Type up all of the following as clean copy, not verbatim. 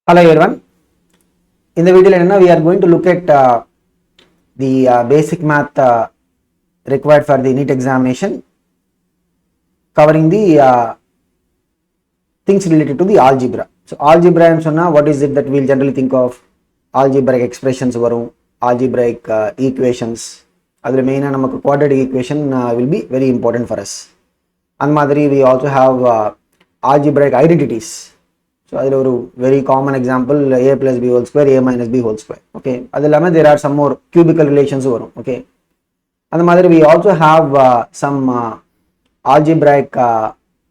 Hello everyone. In the video, we are going to look at the basic math required for the NEET examination, covering the things related to the algebra. So algebra and so what is it that we'll generally think of? Algebraic expressions, algebraic equations. Other main quadratic equation will be very important for us. And we also have algebraic identities. So a very common example, a plus b whole square, a minus b whole square. Okay, there are some more cubical relations. Okay, and we also have some algebraic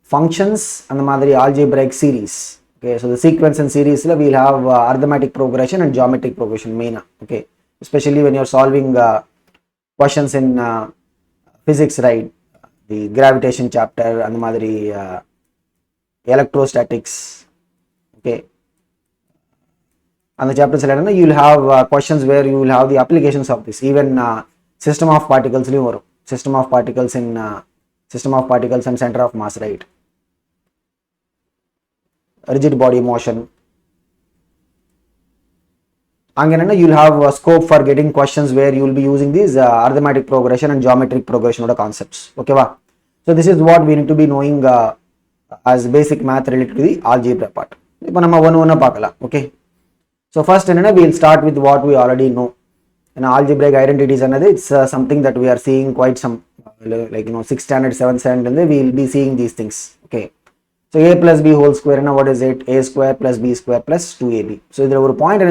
functions and algebraic series. Okay, so the sequence and series we will have arithmetic progression and geometric progression main. Okay, especially when you are solving questions in physics, right? The gravitation chapter and electrostatics. Okay, and the chapters you will have questions where you will have the applications of this, even system of particles, system of particles and center of mass, right? Rigid body motion. And you will have a scope for getting questions where you will be using these arithmetic progression and geometric progression concepts. Okay, so this is what we need to be knowing as basic math related to the algebra part. Okay, so first we will start with what we already know. Algebraic identities it's something that we are seeing quite some 6th standard, 7th standard, we will be seeing these things. Okay, so a plus b whole square, what is it? A square plus b square plus 2ab. So there is point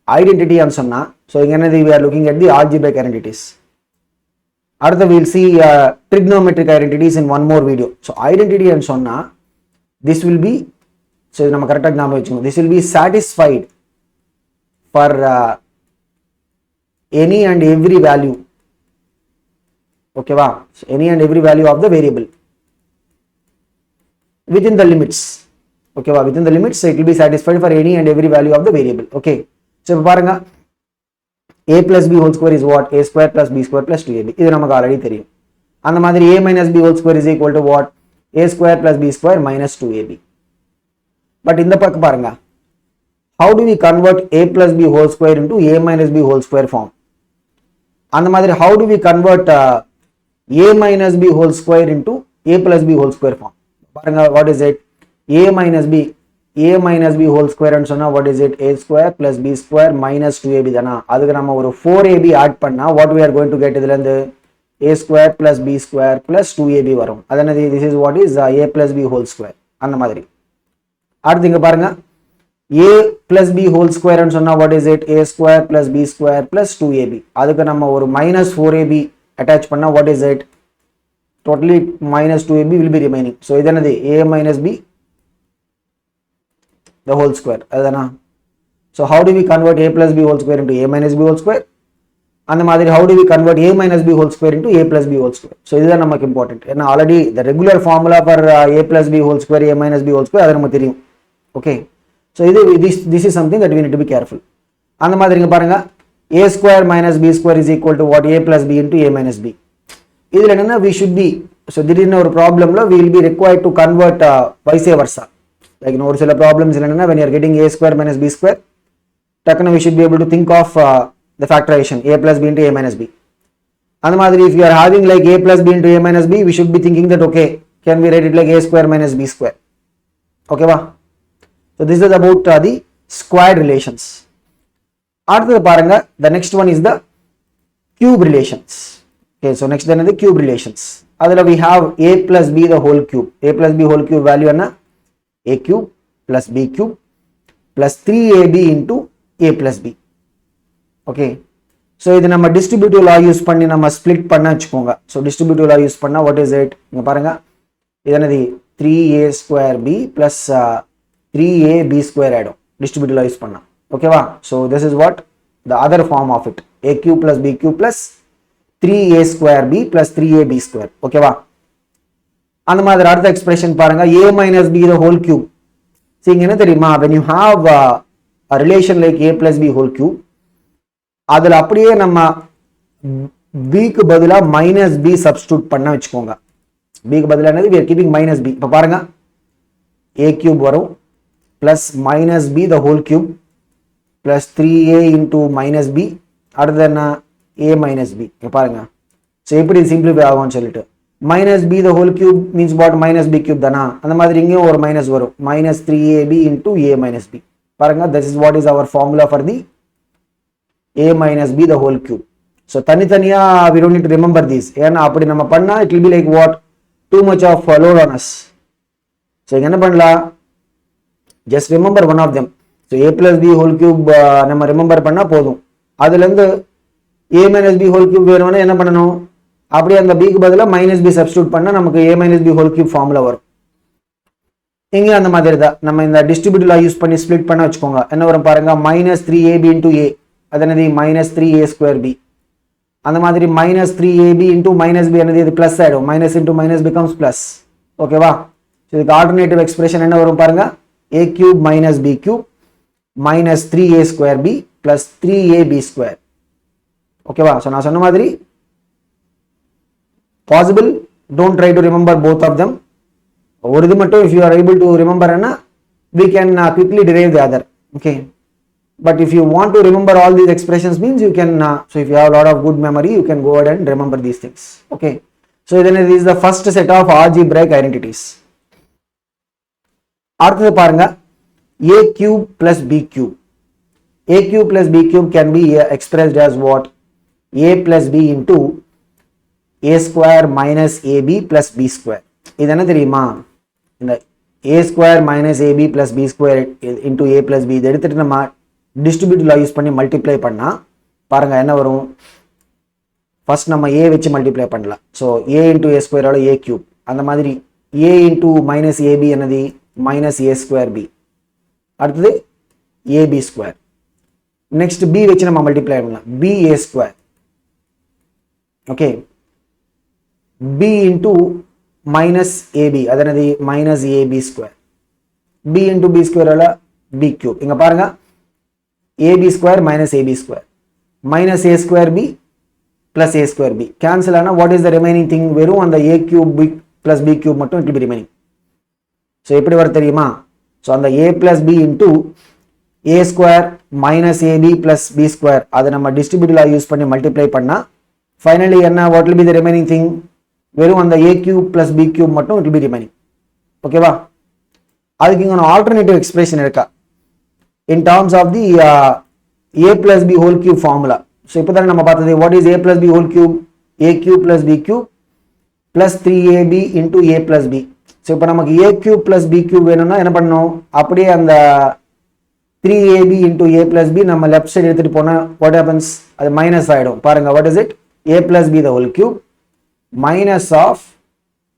identity and sonna. So we are looking at the algebraic identities. After we will see trigonometric identities in one more video. So identity and sonna, this will be, so this will be satisfied for any and every value. Okay, so any and every value of the variable within the limits. Okay, within the limits, so it will be satisfied for any and every value of the variable. Okay, so a plus b whole square is what? A square plus b square plus 2ab. This is already theriyum. And a minus b whole square is equal to what? A square plus b square minus 2ab. But in the paranga, how do we convert a plus b whole square into a minus b whole square form? And how do we convert a minus b whole square into a plus b whole square form? Paranga, what is it? A minus b whole square and so now what is it? A square plus b square minus 2ab. Adukku nama oru 4ab add panna, what we are going to get idhilande? A square plus b square plus 2ab varum. Adanadi, this is what is a plus b whole square. And madri. அடுத்து பாருங்க, a plus b whole square and சொன்னா what is it? A square plus b square plus 2ab. அதுக்கு நம்ம ஒரு minus 4ab attach பண்ணா what is it? Totally minus 2ab will be remaining. So இது என்னது? A minus b the whole square. அதுதானா? So how do we convert a plus b whole square into a minus b whole square? அந்த மாதிரி how do we convert a minus b whole square into a plus b whole square? So இதுதான் நமக்கு important. ஏன்னா already the regular formula for a plus b whole square, a minus b whole square அது நமக்கு தெரியும். Okay, so this is something that we need to be careful. And a square minus b square is equal to what? A plus b into a minus b. We should be, so there is no problem, we will be required to convert vice versa. Like problems when you are getting a square minus b square, we should be able to think of the factorization a plus b into a minus b. And if you are having like a plus b into a minus b, we should be thinking that okay, can we write it like a square minus b square? Okay, so this is about the squared relations. After the next one is the cube relations. Okay, so next then is the cube relations. Other we have a plus b the whole cube. A plus b whole cube value anna a cube plus b cube plus 3ab into a plus b. Okay, so this is distributive law use panni nama split panna vechukonga. So distributive law use panna what is it? Inga paranga, idanadi 3a square b plus 3a b square add distributive law use panna. Okay, so this is what the other form of it, a cube plus b cube plus 3a square b plus 3a b square. Okay, and the other expression paranga a minus b the whole cube. See, when you have a relation like a plus b whole cube, adala appadiye namma b ku badala minus b substitute panna vechukonga. B ku badala we are keeping minus b. Ipo paranga a cube varum plus minus b the whole cube plus 3a into minus b அடுத்து என்ன a minus b பாருங்க. So எப்படி simplify ஆகும்னு சொல்லிட்டு minus B the whole cube means what minus B cube தானா, அந்த மாதிரி இங்கேயும் ஒரு மைனஸ் வரும் minus 3ab into a minus b. பாருங்க this is what is our formula for the a minus b the whole cube. So தனித்தனியா we don't need to remember these, ஏன்னா அப்படி நம்ம பண்ணா it will be like what too much of load on us. So இங்க என்ன பண்ணலாம், just remember one of them. So a plus b whole cube நம்ம remember பண்ணா போதும். அதுலேருந்து a minus b whole cube வேணும்னா என்ன பண்ணணும், அப்படியே அந்த b க்கு பதிலாக மைனஸ் b சப்ஸ்டியூட் பண்ணா நமக்கு a minus b whole cube formula வரும். இங்க அந்த மாதிரி தான் நம்ம இந்த டிஸ்ட்ரிபியூட்டிவ் லா யூஸ் பண்ணி ஸ்ப்ளிட் பண்ண வச்சுக்கோங்க. என்ன வரும் பாருங்க, மைனஸ் 3ab into a அது என்னது மைனஸ் 3a ஸ்கொயர் b. அந்த மாதிரி minus 3ab into minus b என்னது இது பிளஸ் ஆயிடும், minus into minus becomes plus. ஓகேவா, இதுக்கு ஆல்டர்னேட்டிவ் எக்ஸ்பிரஷன் என்ன வரும் பாருங்க, a cube minus b cube minus 3a square b plus 3ab square. ஓகேவா, ஸோ நான் சொன்ன மாதிரி possible, don't try to remember both of them. ஒரு இது மட்டும் if you are able to remember we can quickly derive the other. Okay, but if you want to remember all these expressions means you can so if you have a lot of good memory you can go ahead and remember these things. Okay, so then this is the first set of algebraic identities. அடுத்தது பாருங்க, a cube plus b cube. a cube plus b cube can be expressed as what, a plus b into a square minus ab plus b square. இது என்ன தெரியுமா, இந்த a square minus ab plus b square into a plus b இதை எடுத்துட்டு நம்ம distributive லா use பண்ணி multiply பண்ணா பாருங்க என்ன வரும், ஃபர்ஸ்ட் நம்ம a வச்சு மல்டிப்ளை பண்ணலாம். So a into a square ஓட a cube, அந்த மாதிரி a into minus ab என்னது minus a square b, அடுத்தது ab square. நெக்ஸ்ட் b வச்சு நம்ம மல்டிப்ளை பண்ணலாம், b a square. Okay, b into minus ab அது என்னது minus ab square, b into b square ஓட b cube. இங்க பாருங்க ab square minus ab square minus a square b plus a square b cancel ஆனா what is the remaining thing, வெறும் அந்த a cube b plus b cube மட்டும் it will be remaining. So எப்படி வர தெரியுமா, so அந்த a plus b into a square minus ab plus b square அதை நம்ம டிஸ்ட்ரிபியூட்டிவ் லா யூஸ் பண்ணி மல்டிப்ளை பண்ணா ஃபைனலி என்ன, what will be the remaining thing, வெறும் அந்த a cube plus b cube மட்டும் it will be remaining. ஓகேவா, அதுக்கு இங்க ஆல்டர்னேட்டிவ் எக்ஸ்பிரஷன் இருக்கா in terms of the a plus b whole cube formula. So இப்போ தானே நம்ம பார்த்தது what is a plus b whole cube, a cube plus b cube plus 3ab into a plus b. So இப்போ நமக்கு a cube plus b cube வேணும்னா என்ன பண்ணணும், அப்படியே அந்த 3ab into a plus b நம்ம லெஃப்ட் சைடு எடுத்துட்டு போனா what happens, அது மைனஸ் ஆயிடும். பாருங்க what is it, a plus b the whole cube minus of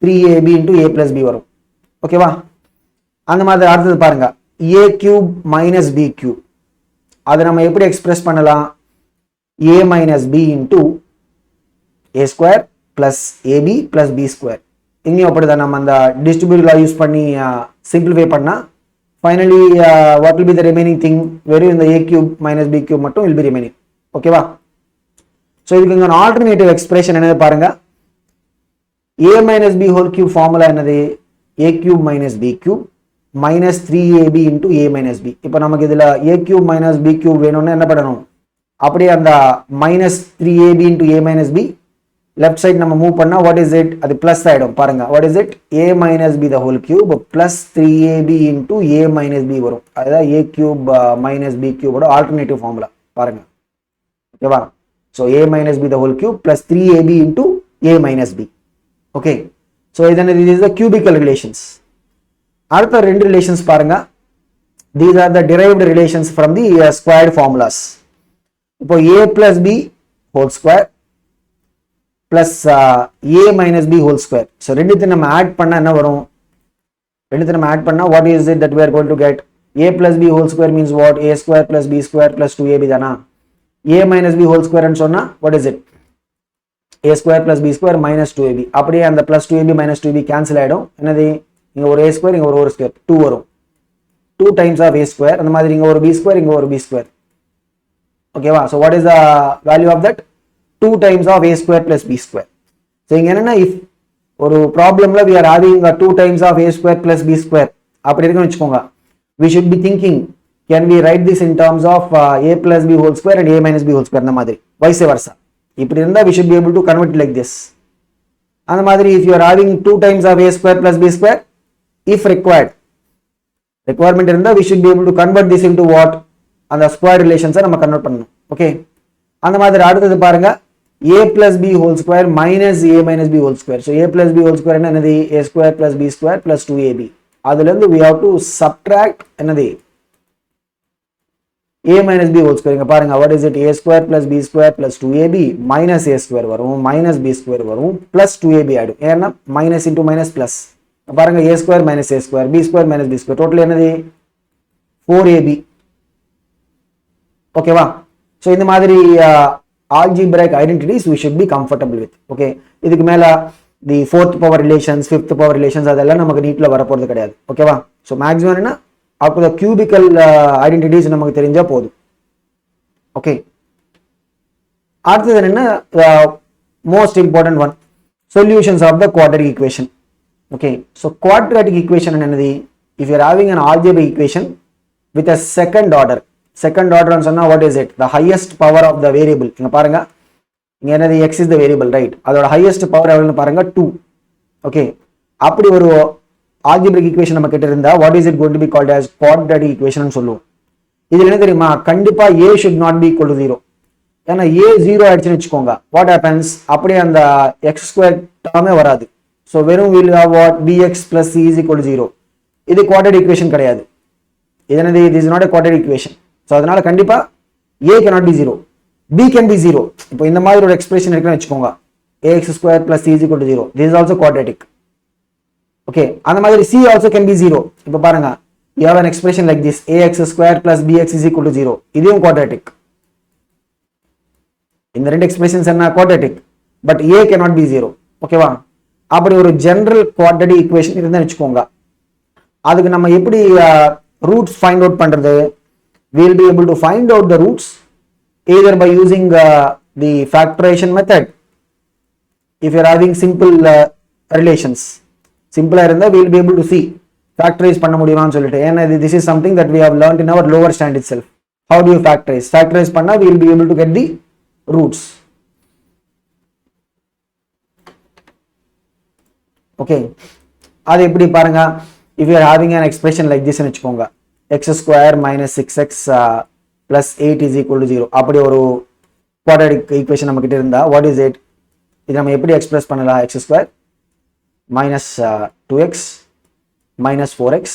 3ab into a plus b வரும். ஓகேவா, அந்த மாதிரி அடுத்தது பாருங்க a cube minus b cube, அதை நம்ம எப்படி எக்ஸ்பிரஸ் பண்ணலாம், a minus b into a square plus ab plus b square. இங்கேயும் அப்படிதான் நம்ம அந்த டிஸ்ட்ரிபியூட்டிவ் லா யூஸ் பண்ணி சிம்பிளிஃபை பண்ணா finally what will be the remaining thing, வெறும் இந்த a cube minus b cube மட்டும் will be remaining. ஓகேவா, ஸோ இதுக்கு இங்கே ஆல்டர்னேட்டிவ் எக்ஸ்பிரஷன் என்னது பாருங்க, a minus b whole cube formula என்னது, a cube minus b cube minus 3ab into a minus b. இப்போ நமக்கு இதில் a cube minus b cube வேணும்னா என்ன பண்ணணும், அப்படியே அந்த minus 3ab into a minus b left side நம்ம மூவ் பண்ணா what is it, அது பிளஸ் ஆயிடும். பாருங்க what is it, a minus b the whole cube plus 3ab into a minus b வரும். அதுதான் a cube minus b cube ஓட alternative formula பாருங்க. ஓகேவா, so a minus b the whole cube plus 3ab into a minus b. Okay, so இது is the cubical relations. அடுத்த ரெண்டு relations பாருங்க, these are the derived relations from the squared formulas. இப்போ a plus b whole square plus a minus b whole square. So ரெண்டுத்தையும் நம்ம add பண்ணா என்ன வரும், ரெண்டுத்தையும் நம்ம ஆட் பண்ணா what is it that we are going to get, a plus b whole square means what, a square plus b square plus 2ab தானா, a minus b whole square ன்னு சொன்னா what is it, a square plus b square minus 2ab. அப்படியே அந்த plus 2ab minus 2ab cancel ஆயிடும். என்னது, இங்க ஒரு a square இங்க ஒரு square 2 வரும், 2 times of a square. அந்த மாதிரி இங்க ஒரு b square இங்க ஒரு b square. ஓகேவா, so what is the value of that, 2 times of a square plus b square. so இங்க என்னன்னா if ஒரு ப்ராப்ளம்ல we are having 2 times of a square plus b square அப்படி இருக்குன்னு வெச்சுக்கோங்க, we should be thinking, can we write this in terms of a plus b whole square and a minus b whole square அந்த மாதிரி vice versa. இப்படி இருந்தா we should be able to convert it like this. அந்த மாதிரி if you are having 2 times of a square plus b square, if required, requirement இருந்தா we should be able to convert this into what, அந்த square relations நம்ம convert பண்ணணும். Okay, அந்த மாதிரி அடுத்தது பாருங்க a plus b whole square minus a minus b whole square. so a plus b whole square என்னது a square plus b square plus 2ab. அதுல இருந்து we have to subtract என்னது a minus b whole square. இங்க பாருங்க what is it, a square plus b square plus 2ab minus a square வரும் minus b square வரும் plus 2ab ஆயிடும். ஏன்னா minus into minus plus. பாருங்க a square minus a square b square minus b square total என்னது 4ab. ஓகேவா? so இந்த மாதிரி algebraic identities we should be comfortable with. okay, இதுக்கு மேல the fourth power relations, fifth power relations அதெல்லாம் நமக்கு நீட்ல வர போறது கிடையாது. ஓகேவா? so maximum என்ன up to the cubical identities நமக்கு தெரிஞ்சா போதும். ஓகே, அடுத்தது என்ன, most important one, solutions of the quadratic equation. okay, so quadratic equation என்னது, if you are having an algebraic equation with a second order ன்னு சொன்னா what is it, the highest power of the variable. இங்க பாருங்க இங்க என்னது x is the variable, right? அதோட highest power எவ்வளவுன்னு பாருங்க 2. ஓகே, அப்படி ஒரு algebraic equation நம்ம கிட்ட இருந்தா what is it going to be called as quadratic equation னு சொல்லுவோம். இதுல என்ன தெரியுமா, கண்டிப்பா a should not be equal to 0. ஏன்னா a 0 ஆயிடுச்சுன்னு வெச்சுக்கோங்க, what happens, அப்படியே அந்த x square டேர்மே வராது. so வெறும் will have what, bx plus c is equal to 0. இது quadratic equation கிடையாது. இது என்னது, this is not a quadratic equation. so அதனால கண்டிப்பா a cannot be 0, b can be 0. இப்போ இந்த மாதிரி ஒரு எக்ஸ்பிரஷன் இருக்குன்னு வெச்சுக்கோங்க, ax square plus c is equal to 0, this is also quadratic. Okay, அந்த மாதிரி c also can be 0. இப்போ பாருங்க you have an expression like this, ax square plus bx is equal to 0, இதுவும் quadratic. இந்த ரெண்டு expressions என்ன quadratic, but a cannot be 0. ஓகேவா? அப்படி ஒரு ஜெனரல் quadratic equation இருந்தா வெச்சுக்கோங்க, அதுக்கு நம்ம எப்படி ரூட்ஸ் ஃபைண்ட் அவுட் பண்றது, we will be able to find out the roots either by using the factorization method. if you are having simple relations, simple இருந்தா we will be able to see factorize பண்ண முடியுமான்னு சொல்லிட்டு. ஏன்னா this is something that we have learned in our lower stand itself. how do you factorize பண்ணா we will be able to get the roots. okay, அது எப்படி பாருங்க, if you are having an expression like this ன்னு வெச்சுக்கோங்க, x square minus 6x plus 8 is equal to 0, அப்படி ஒரு quadratic equation நம்ம கிட்ட இருந்தா what is it, இது நம்ம எப்படி எக்ஸ்பிரஸ் பண்ணலாம், x square minus 2x minus 4x.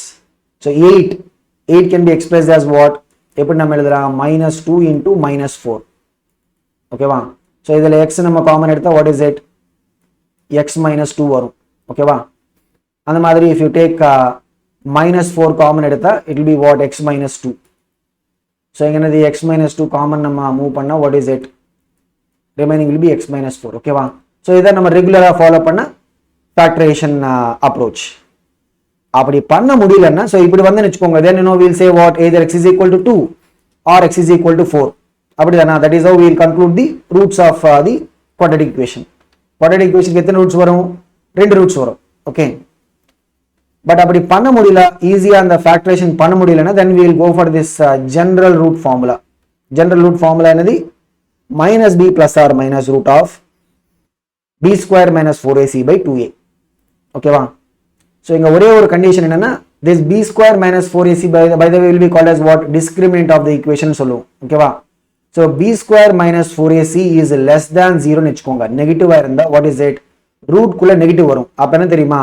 so 8 can be expressed as what, எப்படி நம்ம எழுதலாம், minus 2 into minus 4. ஓகேவா? so இதுல x நம்ம காமன் எடுத்தா what is it, x minus 2 வரும். ஓகேவா? அந்த மாதிரி if you take minus 4 common எடுத்தா it will be what, x minus 2. so என்னது x minus 2 காமன் நம்ம மூவ் பண்ணா what is it, remaining will be x minus 4. ஓகேவா? so இத நம்ம ரெகுலரா ஃபாலோ பண்ண factorization approach. அப்படி பண்ண முடியலன்னா so இப்படி வந்து வெச்சுக்கோங்க, then you know we will say what, either x is equal to 2 or x is equal to 4. அப்படிதானா, that is how we will conclude the roots of the quadratic equation. quadratic equation க்கு எத்தனை roots வரும், 2 roots வரும். Okay, but அப்படி பண்ண முடியல, ஈஸியா அந்த ஃபேக்டரைசேஷன் பண்ண முடியலன்னா then we will go for this general root formula. general root formula என்னது, minus b plus or minus root of b square minus 4ac by 2a. ஓகேவா? so இங்க ஒரே ஒரு கண்டிஷன் என்னன்னா, this b square minus 4ac by the way will be called as what, discriminant of the equation சொல்லுவோம். ஓகேவா? so b square minus 4ac is less than 0 ன்னு வெச்சுக்கோங்க, நெகட்டிவா இருந்தா what is it, ரூட் குள்ள நெகட்டிவ் வரும். அப்ப என்ன தெரியுமா,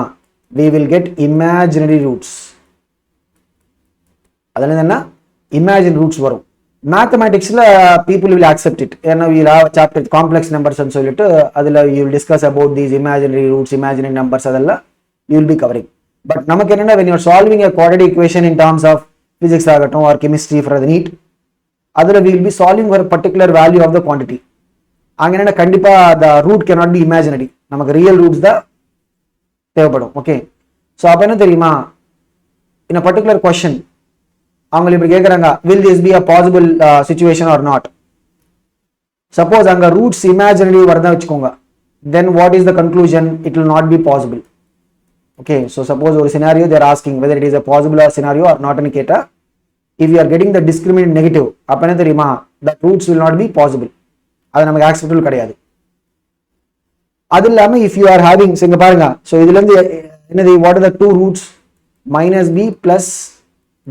we will get imaginary roots. அதனால என்ன, imaginary roots வரும். மேத்தமேட்டிக்ஸ்ல people will accept it. ஏன்னா we will have chapter complex numbers ன்னு சொல்லிட்டு அதுல you will discuss about these imaginary roots, imaginary numbers, அதெல்லாம் you will be covering. but நமக்கு என்னன்னா, when you are solving a quadratic equation in terms of physics ஆகட்டும் or chemistry for the NEET, அதுல we will be solving for a particular value of the quantity. அங்க என்ன, கண்டிப்பா the root cannot be imaginary, நமக்கு real roots தான் தேவைப்படும். Okay, so அப்ப என்ன தெரியுமா, in a particular question அவங்க இப்படி கேக்குறாங்க, will this be a possible situation or not. suppose அங்க roots imaginary வரதா வெச்சுக்கோங்க, then what is the conclusion, it will not be possible. Okay, so suppose ஒரு scenario they are asking whether it is a possible or scenario or not னு கேட்டா if you are getting the discriminant negative அப்ப என்ன தெரியுமா, that roots will not be possible, அது நமக்கு acceptable கிடையாது. அது இல்லாம if you are having, இங்க பாருங்க, so இதுல இருந்து என்னது, what are the two roots, minus b plus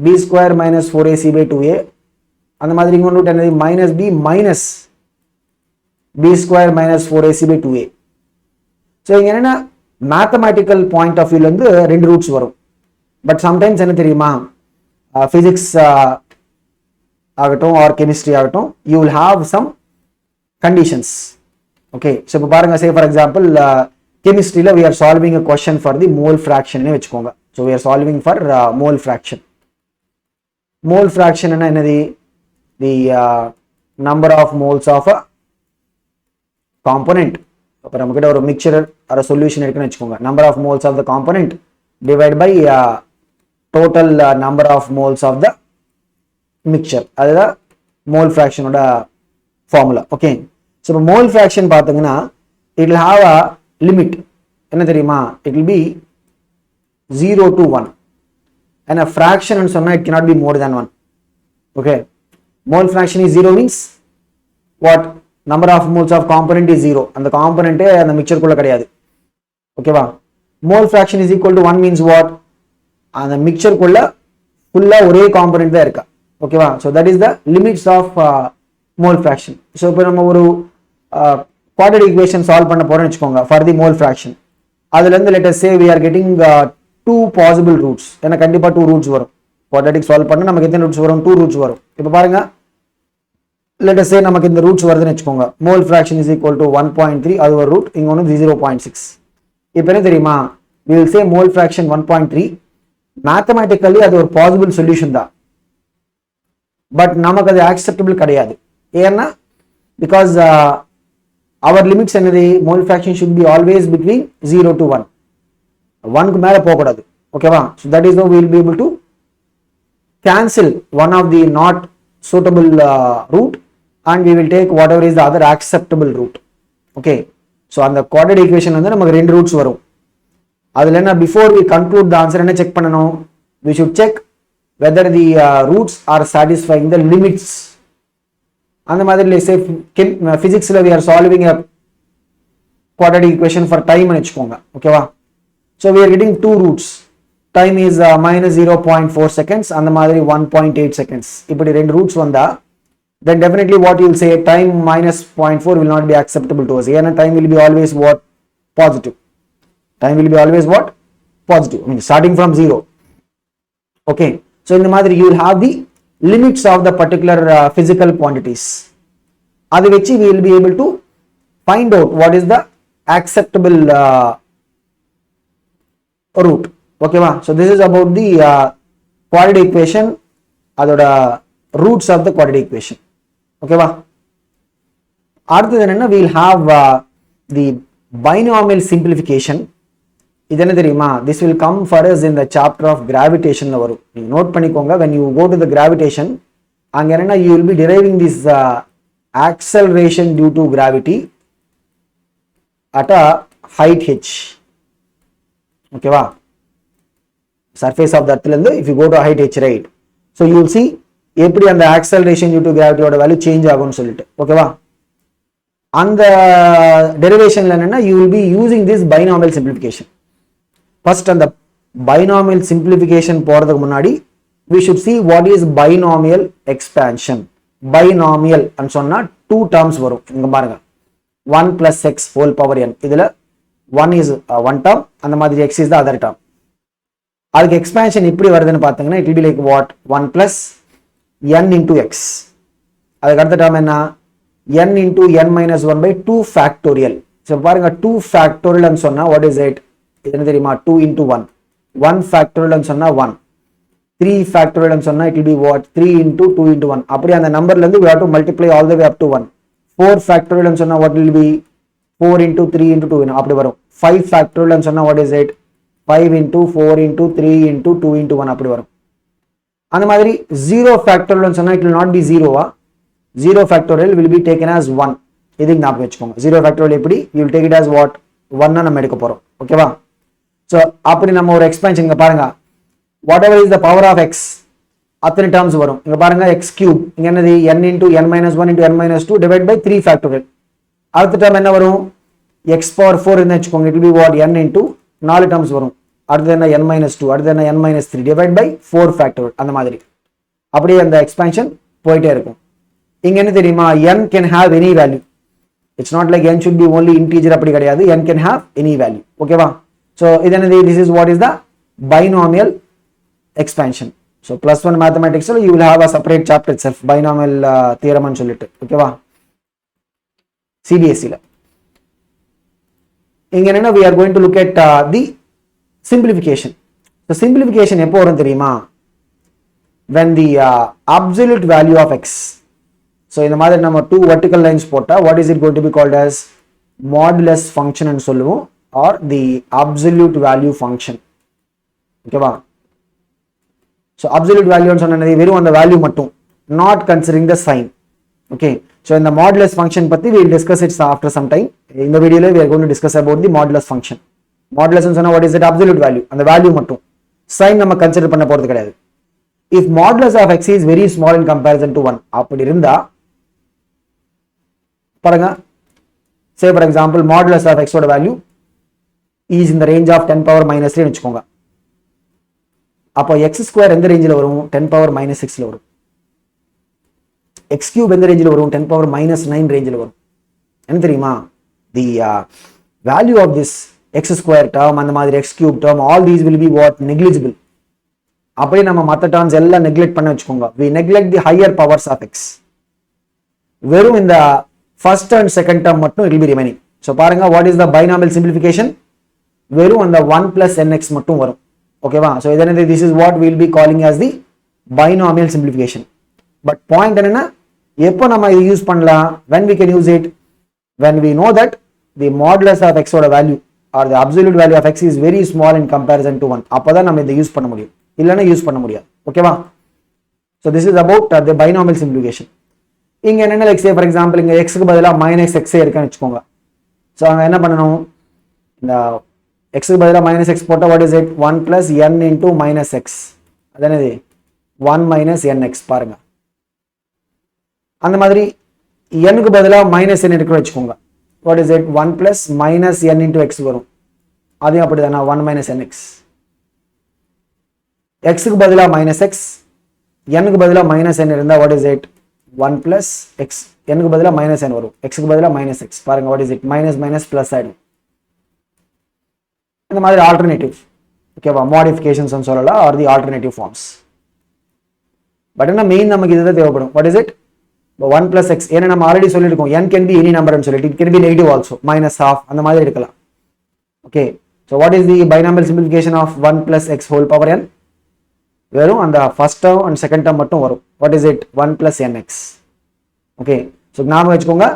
b square minus 4ac by 2a, அந்த மாதிரி இன்னொரு ரூட் என்னது, minus b minus b square minus 4ac by 2a. so இங்க என்னன்னா மேத்தமேட்டிக்கல் பாயிண்ட் ஆஃப் வியூல இருந்து ரெண்டு ரூட்ஸ் வரும். பட் சம்டைம்ஸ் என்ன தெரியுமா, பிசிக்ஸ் ஆகட்டும் ஆர் கெமிஸ்ட்ரி ஆகட்டும், you will have some conditions. Okay, so இப்போ பாருங்க, சே ஃபார் எக்ஸாம்பிள் கெமிஸ்ட்ரியில் we are solving a question for the mole fraction வச்சுக்கோங்க. So we are solving for mole fraction. Mole fraction என்னது, the number of moles of a component. அப்போ நம்ம கிட்ட ஒரு mixture ஒரு சொல்யூஷன் இருக்குன்னு வச்சுக்கோங்க, number of moles of the component divide by total number of moles of the mixer, அதுதான் mole ஃப்ராக்ஷனோட formula. Okay, so இப்போ மோல் ஃப்ராக்ஷன் பார்த்தீங்கன்னா it will have a limit, என்ன தெரியுமா, it will B 0 to 1, and a fraction னு சொன்னா it cannot be more than 1. okay, mole fraction is 0 means what, number of moles of component is 0, அந்த component அந்த mixer குள்ள கிடையாது. ஓகேவா, mole fraction is equal to 1 means what, அந்த mixer குள்ள ஃபுல்லா ஒரே காம்போனன்ட் தான் இருக்கா. ஓகேவா, so that is the limits of mole fraction. so இப்போ நம்ம ஒரு quadratic equation சால்வ் பண்ண போறோம்னு வெச்சுக்கோங்க for the mole fraction, அதுல இருந்து let us say we are getting two possible roots, ஏன்னா கண்டிப்பா 2 roots வரும். quadratic சால்வ் பண்ணா நமக்கு எத்தனை roots வரும், 2 roots வரும். இப்போ பாருங்க, let us say நமக்கு இந்த ரூட்ஸ் வருதுன்னு வெச்சுக்கோங்க, mole fraction is equal to 1.3, அது ஒரு ரூட், இங்க ஒன்னு 0.6. இப்போ என்ன தெரியுமா, we will say mole fraction 1.3, mathematically அது ஒரு possible solution தான், பட் நமக்கு அது acceptable கிடையாது. ஏன்னா because our limits என்னது, mole fraction should be always between 0 to 1, 1க்கு மேல போக கூடாது. ஓகேவா, so that is how we will be able to cancel one of the not suitable root and we will take whatever is the other acceptable root. okay, so அந்த quadratic equation வந்து நமக்கு ரெண்டு roots வரும். அதுல என்ன, before we conclude the answer என்ன check பண்ணணும், we should check whether the roots are satisfying the limits. அந்த மாதிரி say physics we are solving a quadratic equation for time னு வெச்சுக்கோங்க. ஓகேவா, so we are getting two roots, time is minus 0.4 seconds, அந்த மாதிரி 1.8 seconds, இப்படி ரெண்டு roots வந்தா then definitely what you will say, time minus 0.4 will not be acceptable to us. ஏன்னா time will be always what, positive. time will be always what, positive, I mean starting from 0. okay, so இந்த மாதிரி you will have the limits of the particular physical quantities. அது வெச்சு we will be able to find out what is the acceptable root. ஓகேவா, so this is about the quadratic equation, அதோட roots of the quadratic equation. ஓகேவா, அடுத்தது என்னன்னா, we will have the binomial simplification. இது என்ன தெரியுமா, this will come for us in the chapter of gravitation ல வரும். நீங்க நோட் பண்ணிக்கோங்க, when you go to the gravitation, அங்க என்னன்னா you will be deriving this acceleration due to gravity at a height h. ஓகேவா, surface of the earth ல இருந்து if you go to a height h, right, so you will see எப்படி அந்த acceleration due to gravity ஓட value change ஆகும்னு சொல்லிட்டு. ஓகேவா, அந்த டெரிவேஷன்ல என்னன்னா you will be using this binomial simplification. first அந்த binomial simplification போறதுக்கு முன்னாடி we should see what is binomial expansion. binomial ன்னு சொன்னா two terms வரும். இங்க பாருங்க, 1 plus x whole power n, இதுல 1 is one term, அந்த மாதிரி x is the other term. அதுக்கு எக்ஸ்பான்ஷன் எப்படி வருதுன்னு பார்த்தீங்கன்னா it will be like what, 1 plus n into x. அதுக்கு அடுத்த டேர்ம் என்ன, n into n minus 1 by 2 factorial. So பாருங்க, 2 factorial ன்னு சொன்னா what is it, இது என்ன தெரியுமா, 2 into 1. 1 factorial ன்னு சொன்னா 1. 3 factorial ன்னு சொன்னா it will be what, 3 into 2 into 1. அப்படி அந்த நம்பர்ல இருந்து we have to multiply all the way up to 1. 4 factorial ன்னு சொன்னா what will be, 4 into 3 into 2 அப்படி வரும். 5 factorial ன்னு சொன்னா what is it, 5 into 4 into 3 into 2 into 1 அப்படி வரும். அந்த மாதிரி 0 factorial சொன்னா it will not be 0. 0 factorial will be taken as 1. இதுக்கு ஞாபகம் வச்சுக்கோங்க. 0 factorial எப்படி, you will take it as what, 1 நம்ம எடுக்க போறோம். ஓகேவா, ஸோ அப்படி நம்ம ஒரு எக்ஸ்பேன்ஷன் இங்கே பாருங்க, whatever is the power of X அத்தனை டேர்ம்ஸ் வரும். இங்கே பாருங்க எக்ஸ் கியூப், இங்கே என்னது n into n minus one into n minus two divide by 3 factorial. அடுத்த டேர்ம் என்ன வரும், எக்ஸ் பவர் 4 இருந்து வச்சுக்கோங்க, it will be what n into 4 terms வரும். அடுத்து என்ன n மைனஸ் டூ, அடுத்து என்ன n minus three divide by 4 factorial. அந்த மாதிரி அப்படியே அந்த எக்ஸ்பேன்ஷன் போயிட்டே இருக்கும். இங்க என்ன தெரியுமா, n can have any value. It's not like n should be only integer, அப்படி கிடையாது. n can have any value. ஓகேவா? ஸோ இது என்னது, this is what is the binomial expansion. So +1 mathematics you will have a separate chapter itself, binomial theorem ன்னு சொல்லிட்டு. ஓகேவா? CBSE ல இங்க என்னன்னா we are going to look at the simplification. So simplification எப்போ வரும் தெரியுமா, when the absolute value of x. So இந்த மாதிரி நம்ம 2 vertical lines போட்டா what is it going to be called as modulus function ன்னு சொல்லுவோம், or the absolute value function. ஓகேவா? So absolute value ன்னு சொன்னது வெறும் அந்த வேல்யூ மட்டும், not considering the sign. Okay, so in the modulus function பத்தி we will discuss it after some time. இந்த வீடியோல we are going to discuss about the modulus function. Modulus ன்னு சொன்னா what is it, absolute value, அந்த value மட்டும், sign நம்ம consider பண்ண போறது கிடையாது. If modulus of x is very small in comparison to 1, அப்படி இருந்தா பாருங்க, say for example modulus of x ஓட value is in the range of 10 power minus 3 வெச்சுக்கோங்க. அப்போ x ஸ்கொயர் எந்த ரேஞ்சில் வரும், 10 power minus 6ல வரும். x cube எந்த ரேஞ்சில் வரும், 10 power minus 9 ரேஞ்சில் வரும். என்ன தெரியுமா, the value of this x square term அந்த மாதிரி x cube term, all these will be what, negligible. அப்படியே நம்ம மற்ற டேர்ம்ஸ் எல்லாம் நெக்லெக்ட் பண்ண வச்சுக்கோங்க. we neglect the higher powers of x. வெறும் இந்த first and second term மட்டும் it will be remaining. so பாருங்க, what is the binomial simplification, வெறும் அந்த 1 plus nx மட்டும் வரும். ஓகேவா? so இதனது this is what we will be calling as the binomial simplification. but point என்னன்னா, எப்போ நம்ம இது யூஸ் பண்ணலாம், when we can use it, when we know that the modulus of x ஓட value or the absolute value of x is very small in comparison to 1. அப்பதான் நம்ம இதை use பண்ண முடியும், இல்லைன்னா யூஸ் பண்ண முடியாது. ஓகேவா? so this is about the binomial simplification. இங்க என்னென்ன, like say for example இங்க x க்கு பதிலா minus x இருக்குன்னு வச்சுக்கோங்க. so அங்க என்ன பண்ணணும், இந்த x க்கு பதிலா minus x போட்டா what is it, 1 plus n into minus x. அது என்னது, 1 minus nx. பாருங்க, அந்த மாதிரி n க்கு பதிலா minus n இருக்குன்னு வச்சுக்கோங்க. what is it, 1 plus minus n into x வரும். அதையும் அப்படிதானா, 1 minus nx. x க்கு பதிலா minus x, n க்கு பதிலா minus n இருந்தா what is it, 1 plus x. n க்கு பதிலா minus n வரும், x க்கு பதிலா minus x. பாருங்க, what is it, minus minus plus ஆயிடும். இந்த மாதிரி ஆல்டர்னேட்டிவ். ஓகேவா? மாடிஃபிகேஷன்ஸ் சொல்லலாம், or the alternative forms. But என்ன மெயின் நமக்கு இதுதான் தேவைப்படும். What is it, 1 plus x. ஏன்னா நம்ம ஆல்ரெடி சொல்லியிருக்கோம் n can be any number ன்னு சொல்லிட்டு, it can be negative also, minus half அந்த மாதிரி இருக்கலாம். Okay, so what is the binomial simplification of 1 plus x whole power n? வெறும் அந்த first term and second term மட்டும் வரும். What is it, 1 plus nx. Okay, so ஞாபகம் வச்சுக்கோங்க,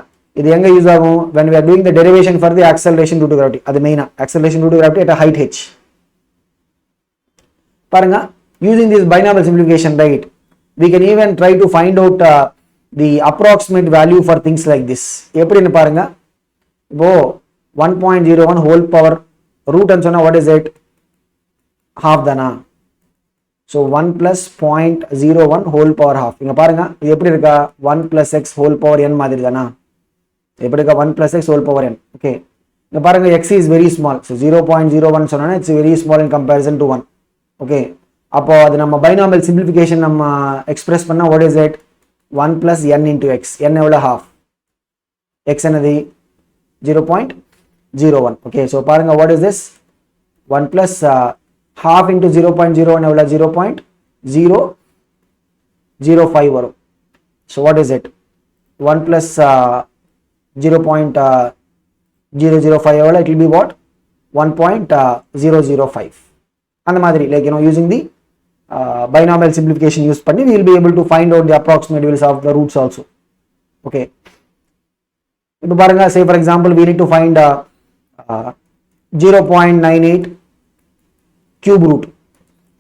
இது எங்க யூஸ் ஆகும், when we are doing the derivation for the acceleration due to gravity. அது மெயினா acceleration due to gravity at a height h. பாருங்க, using this binomial simplification, right, we can even try to find out the approximate value for things like this. எப்படின்னு பாருங்க, இப்போ 1.01 whole power root ன்னு சொன்னா what is it, half தானா. so 1 plus 0.01 whole power half. இங்க பாருங்க, இது எப்படி இருக்கா, 1 plus x whole power n மாதிரி தானா. எப்படி இருக்கா, 1 plus x whole power n. Okay, இங்க பாருங்க x is very small. so 0.01 சொன்னா it's very small in comparison to 1. Okay, அப்போ அது நம்ம binomial simplification நம்ம எக்ஸ்பிரஸ் பண்ணா what is it, 1 plus n into x. n எவ்வளவு, half. x என்னது 0.01. ஓகே, so பாருங்க, what is this, 1 plus half into 0.01 எவ்வளவு, 0.005 வரும். so what is it, 1 plus 0.005 எவ்வளவு, it will be what, 1.005. அந்த மாதிரி, like you know, using the binomial simplification use பண்ணி we will be able to find out the approximate values of the roots also. okay, இப்போ பாருங்க, say for example we need to find 0.98 cube root.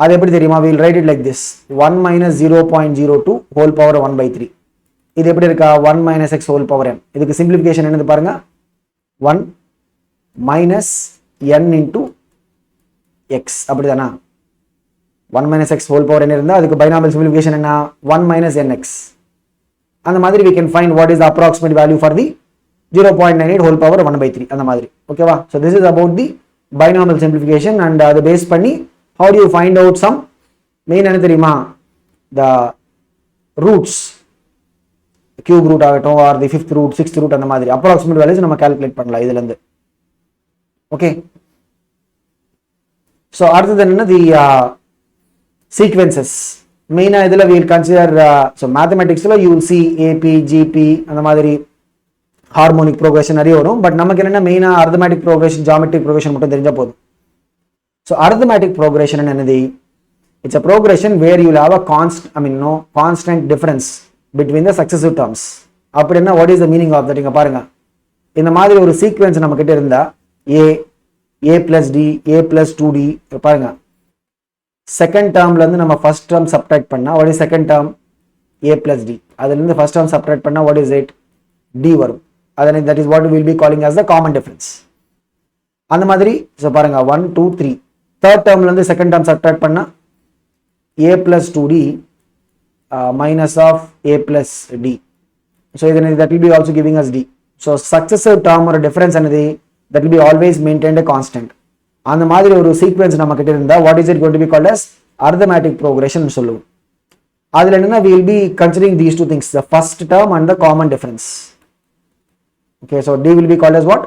அது எப்படி தெரியுமா, we will write it like this, 1 minus 0.02 whole power 1 by 3. இது எப்படி இருக்கா, 1 minus x whole power n. இதுக்கு simplification என்னது பாருங்க, 1 minus n into எக்ஸ் அப்படிதானா 1 minus x whole power n இருந்தால் அதுக்கு binomial simplification என்ன 1 minus nx அந்த மாதிரி we can find what is the approximate value for the 0.98 whole power 1 by 3 அந்த மாதிரி ஓகேவா. so this is about the binomial simplification and அதை பேஸ் பண்ணி how do you find out some main என்ன தெரியுமா the roots cube root ஆகட்டும் or the fifth root sixth root அந்த மாதிரி approximate values நம்ம calculate பண்ணலாம் இதுல இருந்து okay. so அடுத்தது என்ன the sequences மெயினா இதுல we will consider so mathematics ல you will see AP GP அந்த மாதிரி harmonic progression நிறைய வரும் பட் நமக்கு என்னன்னா மெயினா arithmetic progression geometric progression மட்டும் தெரிஞ்சா போதும். so arithmetic progression என்னது it's a progression where you will have a constant difference between the successive terms. அப்படின்னா what is the meaning of that இங்க பாருங்க இந்த மாதிரி ஒரு சீக்வென்ஸ் நம்ம கிட்ட இருந்தா a plus d a plus 2d பாருங்க செகண்ட் டேர்ம்ல இருந்து நம்ம ஃபர்ஸ்ட் டேர்ம் சப்ட்ராக்ட் பண்ணா what is second term a plus d அதுல இருந்து ஃபர்ஸ்ட் டேர்ம் சப்ட்ராக்ட் பண்ணா what is it d வரும் அதனை that is what we will be calling as the common difference. அந்த மாதிரி சோ பாருங்க 1 2 3 தேர்ட் டேர்ம்ல இருந்து செகண்ட் டேர்ம் சப்ட்ராக்ட் பண்ணா a plus 2d minus of a plus d so இதனை that will be also giving us d. so successive term or difference என்னது that will be always maintained a constant. அந்த மாதிரி ஒரு sequence நம்ம கிட்ட இருந்தா what is it going to be called as arithmetic progression சொல்லுவோம். அதுல என்னன்னா we will be considering these two things the first term and the common difference. okay so d will be called as what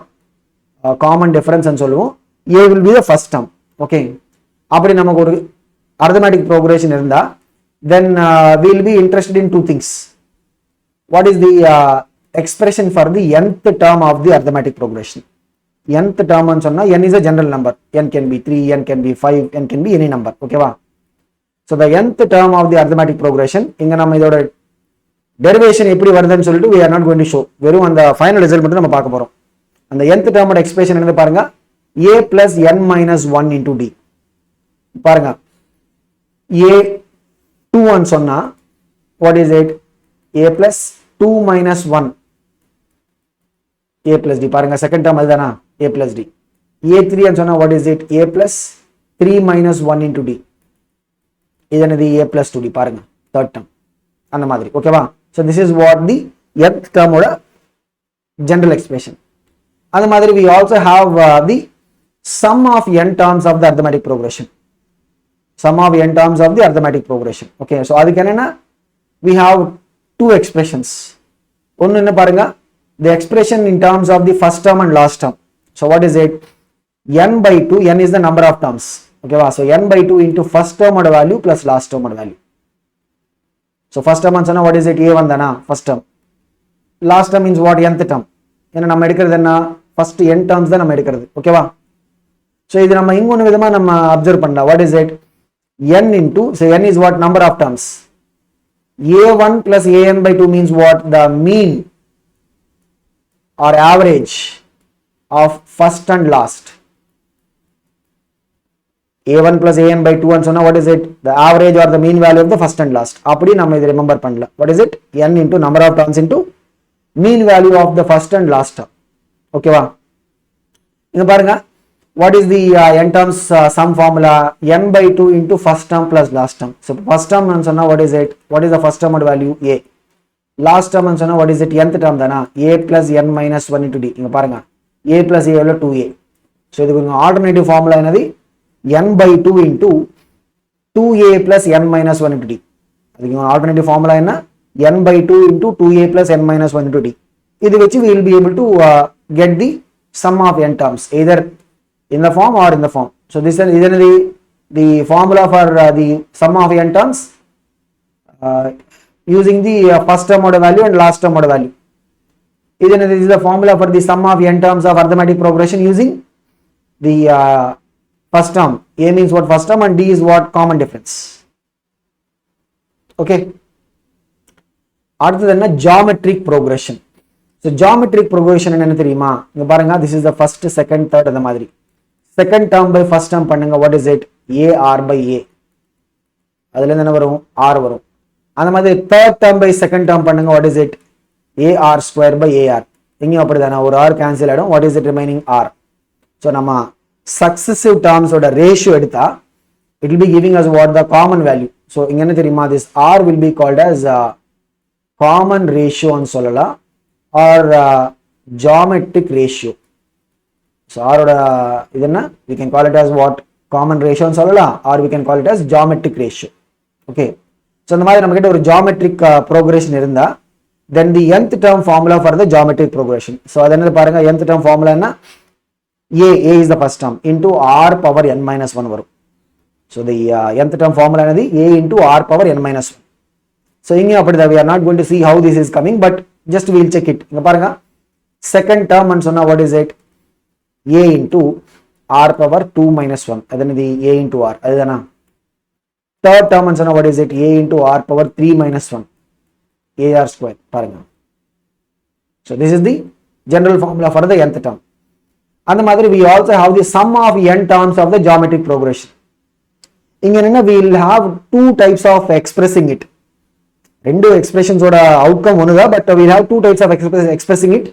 common difference ன்னு சொல்லுவோம். a will be the first term. okay அப்படி நமக்கு ஒரு arithmetic progression இருந்தா then we will be interested in two things. what is the expression for the nth term of the arithmetic progression. nth term ன்னு சொன்னா n is a general number, n can be 3, n can be 5, n can be any number. ஓகேவா. so the nth term of the arithmetic progression இங்க நம்ம இதோட derivation எப்படி வருதுன்னு சொல்லிட்டு we are not going to show, வெறும் அந்த final result மட்டும் நம்ம பார்க்க போறோம். அந்த nth term ஓட expression என்னது பாருங்க a plus n minus 1 into d. பாருங்க a 2 ன்னு சொன்னா what is it a plus 2 minus 1 a plus d பாருங்க செகண்ட் டேர்ம் அதுதானா a plus d. a3 ன்னு சொன்னா what is it a plus 3 minus 1 into d இது என்னது a plus 2d பாருங்க தேர்ட் டேர்ம் அந்த மாதிரி ஓகேவா. so this is what the nth term ஓட general expression. அந்த மாதிரி we also have the sum of n terms of the arithmetic progression. sum of n terms of the arithmetic progression. okay so அதுக்கு என்னன்னா we have two expressions. ஒன்னு என்ன பாருங்க the expression in terms of the first term and last term. so what is it n by 2, n is the number of terms. okay va so n by 2 into first term oda value plus last term oda value. so first term ansana what is it a1 dana first term, last term means what nth term. ஏன்னா நம்ம எடுக்கிறது என்ன first n terms தான் நம்ம எடுக்கிறது ஓகேவா. so இது நம்ம இன்னொரு விதமா நம்ம அப்சர்வ் பண்ணலாம் what is it n into so n is what number of terms, a1 plus an by 2 means what the mean or average of first and last. a1 plus an by 2 and so now what is it the average or the mean value of the first and last. அப்படி நம்ம இதை remember பண்ணலாம் what is it n into number of terms into mean value of the first and last term. ஓகேவா. இங்க பாருங்க what is the n terms sum formula n by 2 into first term plus last term. so first term ன்னு சொன்னா what is it what is the first term value a, last term ன்னு சொன்னா what is it nth term தானா a plus n minus 1 into d. இங்க பாருங்க a plus a எவ்வளவு 2a. so இதுக்கு alternative formula என்னது n by 2 into 2a plus n minus 1 into d. அதுக்கு alternative formula என்ன n by 2 into 2a plus n minus 1 into d. இது வச்சு we will be able to get the sum of n terms either in the form or in the form. so this is the formula for the sum of n terms using the first term order value and last term order value. This is the formula for the sum of n terms of arithmetic progression using the first term. A means what first term and d is what common difference. okay அடுத்தது என்ன geometric progression. so geometric progression என்னன்னு தெரியுமா இங்க பாருங்க this is the first second third அந்த மாதிரி second term by first term பண்ணுங்க what is it a r by a அதுல இருந்து என்ன வரும் r வரும். அந்த மாதிரி third term by second term பண்ணுங்க what is it a r square by a r. இங்கேயும் அப்படிதானே ஒரு r கேன்சல் ஆயிடும் what is it remaining r. so நம்ம successive terms oda ratio எடுத்தா it will be giving us what the common value. So இங்க என்ன தெரியுமா, this R will be called as common ratio ன்னு சொல்லலாம் or geometric ratio. So R oda இது என்ன, we can call it as what, common ratio ன்னு சொல்லலாம் or we can call it as geometric ratio. Okay, so இந்த மாதிரி நம்ம கிட்ட ஒரு geometric progression இருந்தா then the nth term formula for the geometric progression. So அது என்னது பாருங்க, nth term formula என்ன, a is the first term into r power n minus 1 வரும். So the nth term formula என்னது, a into r power n minus 1. So இங்க அப்படிதான், we are not going to see how this is coming but just we will check it. இங்க பாருங்க, second term ன்னு சொன்னா what is it, a into r power 2 minus 1, அது என்னது a into r, அதுதானா. third term ன்னு சொன்னா what is it, a into r power 3 minus 1, ar square பாருங்க. So this is the general formula for the nth term. அந்த மாதிரி we also have the sum of n terms of the geometric progression. இங்க என்ன, we will have two types of expressing it. ரெண்டு expressions ஓட outcome ஒண்ணுதான், but we will have two types of expressing it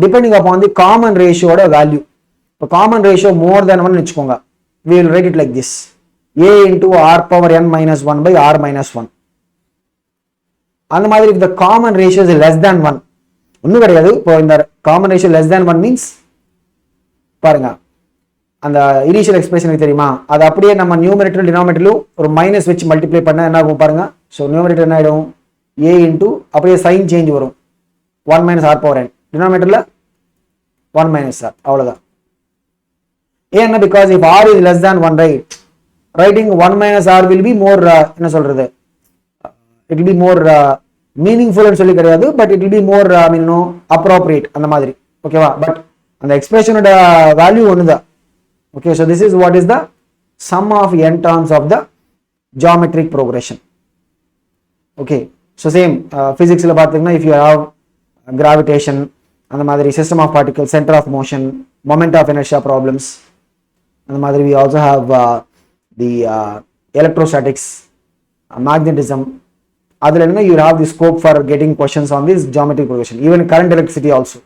depending upon the common ratio ஓட value. இப்போ common ratio more than 1 வெச்சுக்கோங்க, we will write it like this, a into r power n minus 1 by r minus 1. அந்த மாதிரி if the common ratio is less than 1, ஒன்றும் கிடையாது. இப்போ இந்த common ratio less than 1 means பாருங்க, அந்த initial expression தெரியுமா, அது அப்படியே நம்ம நியூமரேட்டர் டினாமினேட்டர்ல ஒரு மைனஸ் வச்சு மல்டிப்ளை பண்ணா என்ன ஆகும் பாருங்க. ஸோ நியூமரேட்டர் என்ன ஆயிடும், a இன்டூ அப்படியே சைன் சேஞ்ச் வரும் 1 minus r power n, டினாமினேட்டர்ல 1 minus r, அவ்வளவுதான். ஏன்னா because if r is less than 1, right, writing 1 minus r will be more என்ன சொல்றது, it will be more meaningful ன்னு சொல்லி கிடையாது, but it will be more appropriate அந்த மாதிரி. ஓகேவா, பட் அந்த எக்ஸ்பிரஷனோட வேல்யூ ஒண்ணுதான். Okay, so this is what is the sum of n terms of the geometric progression. Okay, so same physics la பாத்தீங்கன்னா if you have gravitation அந்த மாதிரி, system of particles, center of motion, moment of inertia problems அந்த மாதிரி, we also have the electrostatics, magnetism. அதுல என்ன, you have the scope for getting questions on this geometric progression, even current electricity also.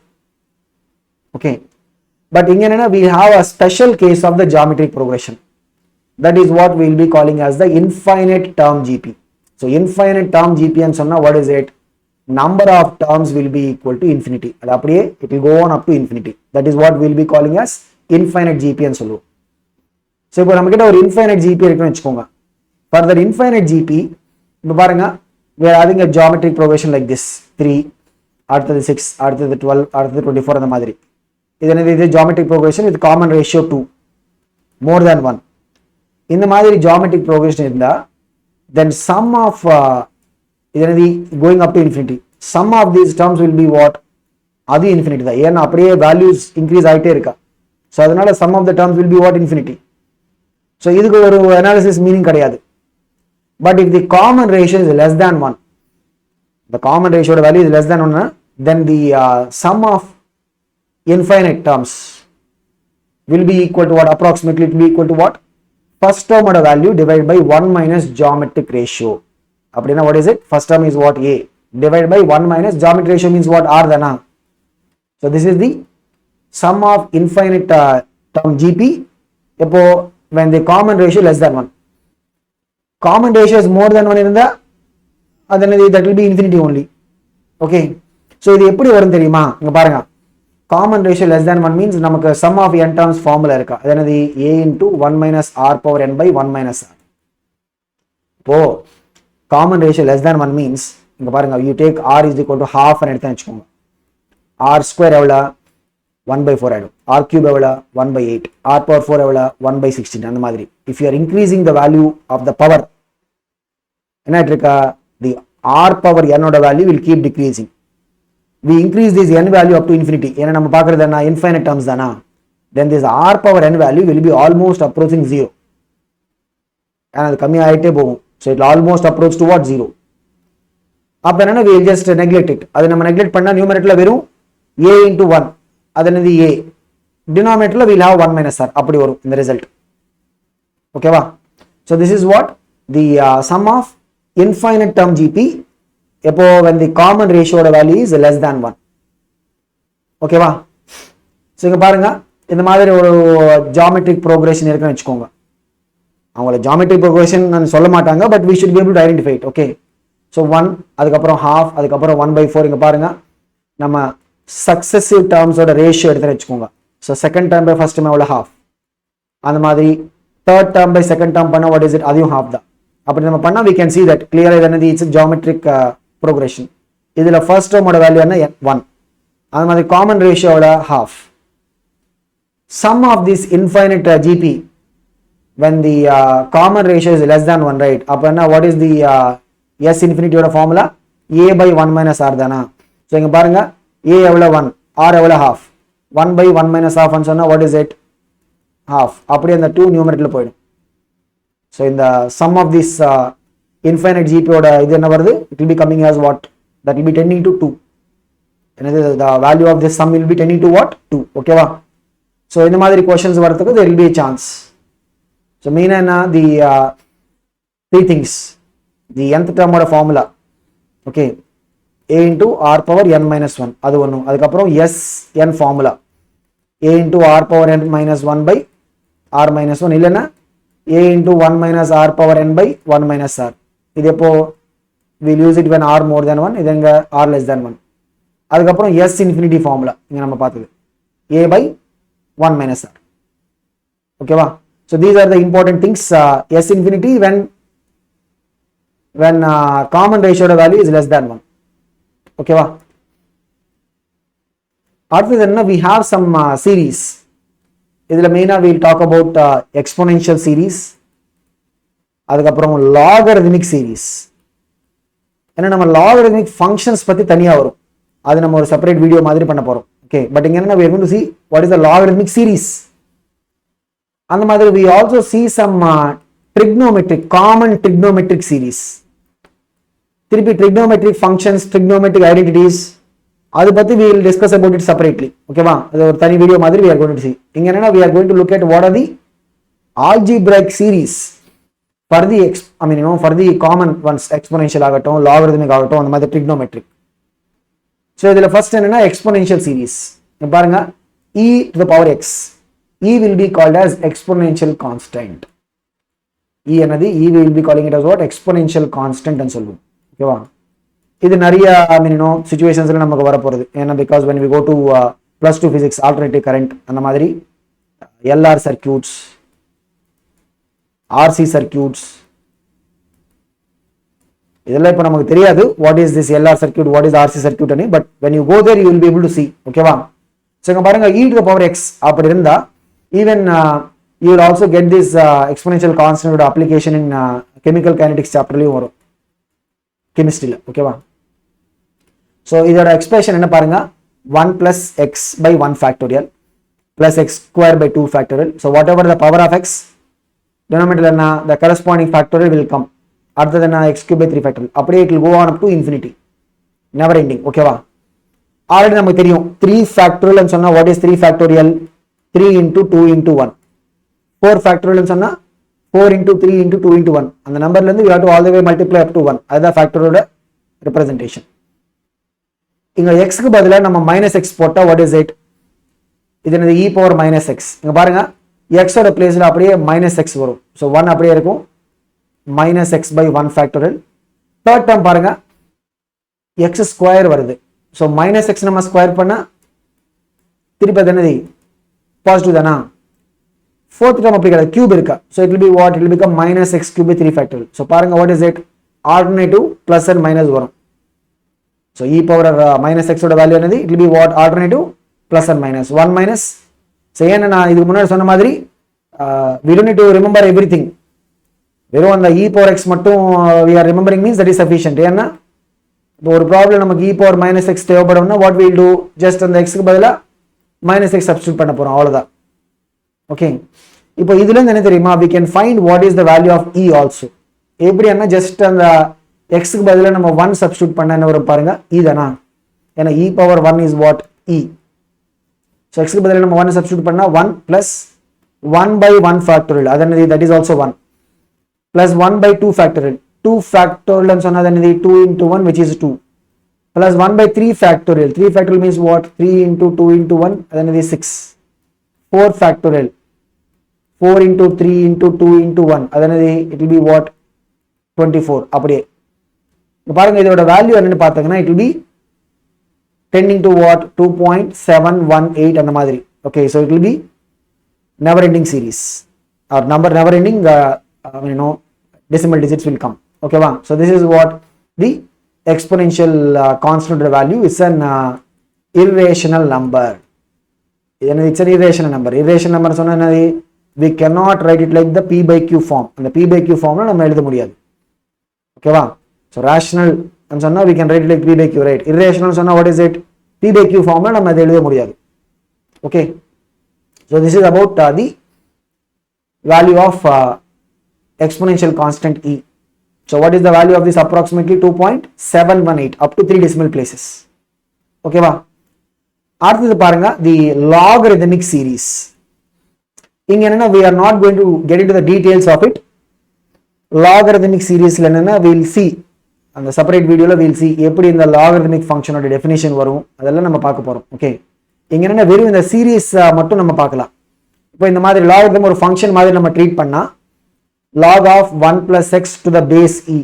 Okay, but in Canada we have a special case of the geometric progression, that is what we will be calling as the infinite term GP. So infinite term GP and sonna what is it, number of terms will be equal to infinity, அது அப்படியே it will go on up to infinity, that is what we will be calling as infinite GP and சொல்லுவோம். So இப்போ நம்ம கிட்ட ஒரு infinite GP இருக்குன்னு வெச்சுக்கோங்க. For that infinite GP இப்போ பாருங்க, we are having a geometric progression like this, 3, அடுத்தது 6, அடுத்தது 12, அடுத்தது 24 அந்த மாதிரி. இது geometric progression with common ratio 2 more than 1. இந்த மாதிரி geometric progression இருந்தா then sum of இதனது going up to infinity, sum of these terms will be what, அது infinity தான். ஏன்னா அப்படியே values increase ஆயிட்டே இருக்கா. So அதனால sum of the terms will be what, infinity. So இதுக்கு ஒரு analysis meaning கிடையாது. But if the common ratio is less than 1, the common ratio value is less than 1, then the sum of infinite terms will be equal to what, approximately it will be equal to what, first term oda value divided by 1 minus geometric ratio. அப்படினா what is it, first term is what, a, divided by 1 minus geometric ratio means what, r dana. So this is the sum of infinite term GP எப்போ, when the common ratio less than 1. Common ratio is more than 1 இருந்தா அது that will be infinity only. Okay, so இது எப்படி வரும் தெரியுமா, இங்க பாருங்க, common ratio less than 1 means நமக்கு sum of n terms formula இருக்கா, அது என்னது, a into 1 minus r power n by 1 minus r. இப்போ common ratio less than 1 means இங்க பாருங்க, you take r is equal to half ன்னு எடுத்து வெச்சுக்கோங்க, r square எவ்வளவு 1 by 4 ஆயிடும், r cube எவ்வளவு 1 by 8, r power 4 எவ்வளவு 1 by 16 அந்த மாதிரி. If you are increasing the value of the power, என்ன இருக்கா, the r power n ஓட value will keep decreasing. We increase this n value up to infinity, ஏன்னா நம்ம பார்க்கிறது என்ன, infinite terms தானா, then this r power n value will be almost approaching 0, and அது கம்மி ஆயிட்டே போகும். So it will almost approach to what, 0. அப்ப என்னன்னா we will just neglect it, அது நம்ம neglect பண்ணா நியூமரேட்டர்ல வெறும் a into 1, அது என்னது a, denominatorல we will have 1 minus r, அப்படி வரும் இந்த result. ஓகேவா, so this is what the sum of infinite term GP எப்போ, when the common ratio value is less than 1. ஓகேவா, so இங்க பாருங்க, இந்த மாதிரி ஒரு ஜாமெட்ரிக் ப்ரோக்ரஷன் இருக்குன்னு வச்சுக்கோங்க. அவங்கள ஜாமெட்ரிக் ப்ரோக்ரஷன் நான் சொல்ல மாட்டாங்க, but we should be able to identify it. Okay, so 1, அதுக்கப்புறம் half, அதுக்கப்புறம் 1/4. இங்கே பாருங்க, நம்ம சக்சஸிவ் டேர்ம்ஸோட ரேஷியோ எடுத்துன்னு வச்சுக்கோங்க. So second term by first term எவ்வளோ half, அந்த மாதிரி third term by second term பண்ணால் வாட் இஸ் இட், அதையும் half தான். அப்படி நம்ம பண்ணால் we can see that clearly இது என்னது, இட்ஸ் ஜாமெட்ரிக் ப்ரோக்ரஷன். இதில் ஃபர்ஸ்ட் டேர்மோட வேல்யூ என்ன 1, அது மாதிரி common ரேஷியோட half. Sum of this infinite GP when the common ratio is less than 1, right? அப்பனா what is the S infinity ஓட formula, a by 1 minus r தானா. So இங்க பாருங்க, a எவ்வளோ 1, r எவ்வளோ half, 1 by 1 minus half சொன்னா what is it, half. அப்படியே அந்த 2 நியூமரேட்டர்ல போயிடும். ஸோ இந்த sum of this infinite GP ஓட இது என்ன வருது, it will be coming as what, that will be tending to 2. என்னது, the value of this sum will be tending to what, 2. ஓகேவா. ஸோ இந்த மாதிரி கொஸ்டின்ஸ் வரதுக்கு there will be a chance. So மெயினாக என்ன, தி 3 things, தி nth டேர்மோட formula, okay, a into r power n minus 1, அது ஒன்று. அதுக்கப்புறம் sn formula, a into r power n minus 1 by r minus 1, இல்லைன்னா a into 1 minus r power n by 1 minus r. இது எப்போ we'll use it when r more than 1, இது எங்க r less than 1. அதுக்கப்புறம் s infinity formula இங்கே நம்ம பார்த்தது, a by 1 minus r. ஓகேவா. So these are the important things. S infinity when common ratio value is less than 1. ஓகேவா. அடுத்தது என்ன, we have some series. இதில் மெயினாக we'll talk about exponential series, அதுக்கப்புறம் logarithmic series. ஏன்னா நம்ம logarithmic functions பற்றி தனியாக வரும், அது நம்ம ஒரு செப்பரேட் வீடியோ மாதிரி பண்ண போகிறோம். ஓகே, பட் இங்கே என்ன, we are going to see what is the logarithmic series. அந்த மாதிரி we also see some common trigonometric series. திருப்பி trigonometric functions, trigonometric identities, அது பத்தி we will discuss about it separately. ஓகேவா, அது ஒரு தனி வீடியோ மாதிரி we are going to see. இங்க என்னன்னா we are going to look at what are the algebraic series for the for the common ones, exponential ஆகட்டும், logarithmic ஆகட்டும், அந்த மாதிரி trigonometric. ஸோ இதில் ஃபர்ஸ்ட் என்னன்னா exponential series. பாருங்க, e to the power x, e will be called as exponential constant. e என்னது, e will be calling it as what, exponential constant ன்னு சொல்லுவோம். ஓகேவா. இது நிறைய சிச்சுவேஷன்ஸ்ல நமக்கு வர போறது. ஏன்னா because when we go to +2 physics, alternative current, அந்த மாதிரி LR circuits, RC circuits, இதெல்லாம் இப்போ நமக்கு தெரியாது what is this LR circuit, what is RC circuit ன்னு, but when you go there you will be able to see. ஓகேவா. So இங்க பாருங்க, e to the power x அப்படி இருந்தா even you will also get this exponential constant application in chemical kinetics chapterலயும் வரும், கெமிஸ்ட்ரியில். ஓகேவா. So இதோட expression என்ன பாருங்க, 1 plus x by 1 factorial plus x square by 2 factorial. So whatever the power of x, denominator என்ன, the corresponding factorial will come. அடுத்தது என்ன, x cube by 3 factorial. அப்படியே it will go on up to infinity, never ending. ஓகேவா. Already நமக்கு தெரியும் 3 factorial ன்னு சொன்னா what is 3 factorial, 3 into 2 into 1. 4 factorial ன்னு சொன்னா 4 into 3 into 2 into 1. அந்த நம்பர்ல இருந்து we have to all the way multiply up to 1. அதுதான் factorial representation. இங்க x க்கு பதிலா நம்ம -x போட்டா what is it, இது என்னது, e power -x. இங்க பாருங்க, x ஓட பிளேஸ்ல அப்படியே -x வரும். ஸோ 1 அப்படியே இருக்கும், -x by 1 factorial. Third term பாருங்க, x ஸ்கொயர் வருது. ஸோ -x நம்ம ஸ்கொயர் பண்ணா திருப்பி அது என்னது, பாசிட்டிவ் தானா. ஃபோர்த் டேர்ம் அப்படி கிடையாது, கியூப் இருக்கா. So it will be what, it will become -x cube by 3 factorial. So பாருங்க what is it, alternative plus and minus வரும். ஸோ e பவர் -x ஓட வேல்யூ என்னது, it will be what, alternative plus and minus 1 minus. So ஏன்னா நான் இதுக்கு முன்னாடி சொன்ன மாதிரி we don't need to remember everything. வெறும் அந்த e power x மட்டும் we are remembering means that is sufficient. ஏன்னா இப்போ ஒரு ப்ராப்ளம் நமக்கு e power -x தேவைப்படும்னா what we will do, just அந்த x க்கு பதிலா -x சப்ஸ்டிட்யூட் பண்ண போறோம், அவ்வளவுதான். ஓகே. இப்போ இதுல இருந்து என்ன தெரியுமா, we can find what is the value of e also. எப்படின்னா ஜஸ்ட் அந்த x க்கு பதிலா நம்ம 1 சப்ஸ்டிட்யூட் பண்ண என்ன வரும் பாருங்க, e தானா. ஏன்னா e power 1 is what, e. So x க்கு பதிலா நம்ம 1 சப்ஸ்டிட்யூட் பண்ணா 1 plus 1 by 1 factorial, அது என்னது, that is also 1 plus 1 by 2 factorial. 2 factorial ன்னு சொன்னா என்னது, 2 into 1 which is 2 plus 1 by 3 factorial. 3 factorial means what, 3 into 2 into 1, அது என்னது 6. 4 factorial 4 into 3 into 2 into 1 அதாவது it will be what 24 அப்படியே பாருங்க இதோட வேல்யூ என்னன்னு பார்த்தீங்கன்னா it will be 10 into what 2.718 அந்த மாதிரி okay so it will be never ending series or never ending decimal digits will come okay va so this is what the exponential constant value is an irrational number it's an irrational number சொன்னா என்னது we cannot write it like the p by q form and the p by q form நம்ம எழுத முடியாது okay va so rational ன்னு சொன்னா we can write it like p by q right irrational சொன்னா what is it p by q form நம்ம அதை எழுத முடியாது okay so this is about the value of exponential constant e so what is the value of this approximately 2.718 up to 3 decimal places okay va அடுத்து பாருங்க the logarithmic series இங்க என்னன்னா we are not going to get into the details of it logarithmic series ல என்னன்னா we will see அந்த separate வீடியோல we will see எப்படி இந்த logarithmic function ஓட definition வரும் அதெல்லாம் நம்ம பார்க்க போறோம் ஓகே இங்க என்னன்னா வெறும் இந்த சீரிஸ் மட்டும் நம்ம பார்க்கலாம் இப்போ இந்த மாதிரி logarithm ஒரு ஃபங்க்ஷன் மாதிரி நம்ம ட்ரீட் பண்ணா log of 1 plus x to the base e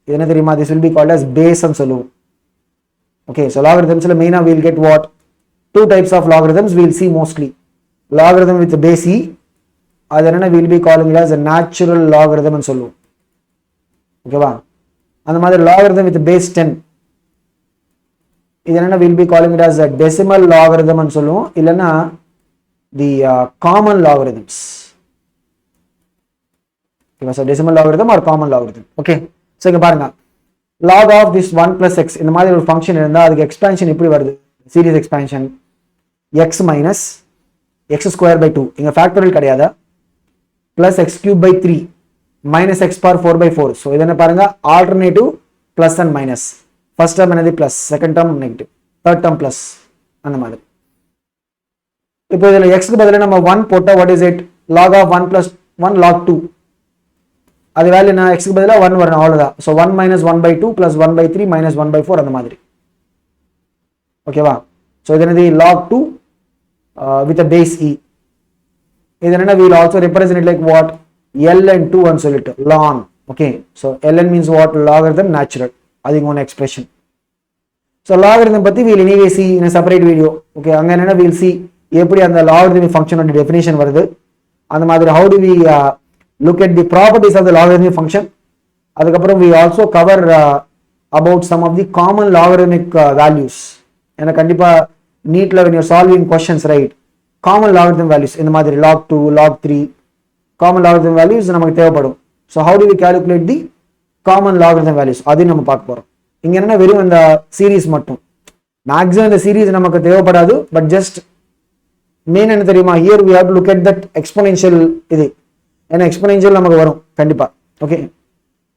இது என்ன தெரியுமா this will be called as base ன்னு சொல்லுவோம் okay so logarithms ல மெயினா we will get what two types of logarithms we will see mostly logarithm with base e அது என்னன்னா we will be calling it as a natural logarithm ன்னு சொல்லுவோம் ஓகேவா அந்த மாதிரி logarithm with base 10 இது என்னன்னா we will be calling it as a decimal logarithm ன்னு சொல்லுவோம் இல்லனா the common logarithms okay so decimal logarithm or common logarithm okay so இங்க பாருங்க log of this 1 plus x இந்த மாதிரி ஒரு ஃபங்க்ஷன் இருந்தா அதுக்கு எக்ஸ்பான்ஷன் எப்படி வருது series expansion x minus x square by 2 இங்க ஃபேக்டரியல் கிடையாது plus x cube by 3 minus x power 4 by 4 so இது என்ன பாருங்க alternative plus and minus first term என்னது plus second term negative third term plus அந்த மாதிரி இப்போ இதுல x க்கு பதிலா நம்ம 1 போட்டா what is it log of 1 plus 1 log 2 அது வேல்யூ என்ன x க்கு பதிலா 1 வரணும் அவ்வளவுதான் so 1 minus 1 by 2 plus 1 by 3 minus 1 by 4 அந்த மாதிரி ஓகேவா so இது என்னது log 2 with a base e இது என்னன்னா we will also represent it like what ln2 ன்னு சொல்லிட்டு ln okay so ln means what logarithm natural அது இங்க expression so logarithm பத்தி we will anyway see in a separate video okay அங்க என்னன்னா we will see எப்படி அந்த logarithmic function ஓட definition வருது அந்த மாதிரி how do we look at the properties of the logarithmic function அதுக்கு அப்புறம் we also cover about some of the common logarithmic values ஏன்னா கண்டிப்பா நீட்ல when you're solving questions right common logarithm values இந்த மாதிரி log 2 log 3 common logarithm values நமக்கு தேவைப்படும் so how do we calculate the common logarithm values அது நம்ம பார்க்க போறோம் இங்க என்னன்னா வெறும் இந்த சீரிஸ் மட்டும் மேக்ஸிமம் இந்த சீரிஸ் நமக்கு தேவைப்படாது பட் ஜஸ்ட் மெயின் என்ன தெரியுமா here we have to look at that exponential இது ஏன்னா exponential நமக்கு வரும் கண்டிப்பா ஓகே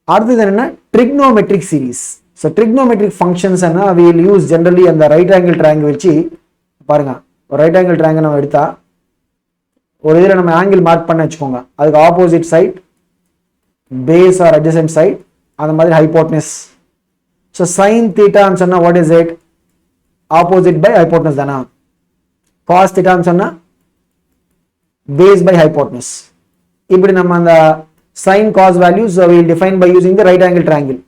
அடுத்தது என்னன்னா trigonometric series so trigonometric functions னா we will use generally அந்த right angle triangle வச்சு பாருங்க ஒரு ரைட் ஆங்கிள் ட்ரையாங்கிள் நம்ம எடுத்தா ஒரு இதுல நம்ம ஆங்கிள் மார்க் பண்ண வச்சுக்கோங்க அதுக்கு opposite side base or adjacent side அந்த மாதிரி ஹைபோட்டனஸ் so sin theta ன்னு சொன்னா what is it opposite by hypotenuse தானா cos theta ன்னு சொன்னா base by hypotenuse இப்படி நம்ம அந்த sin cos values we will define by using the right angle triangle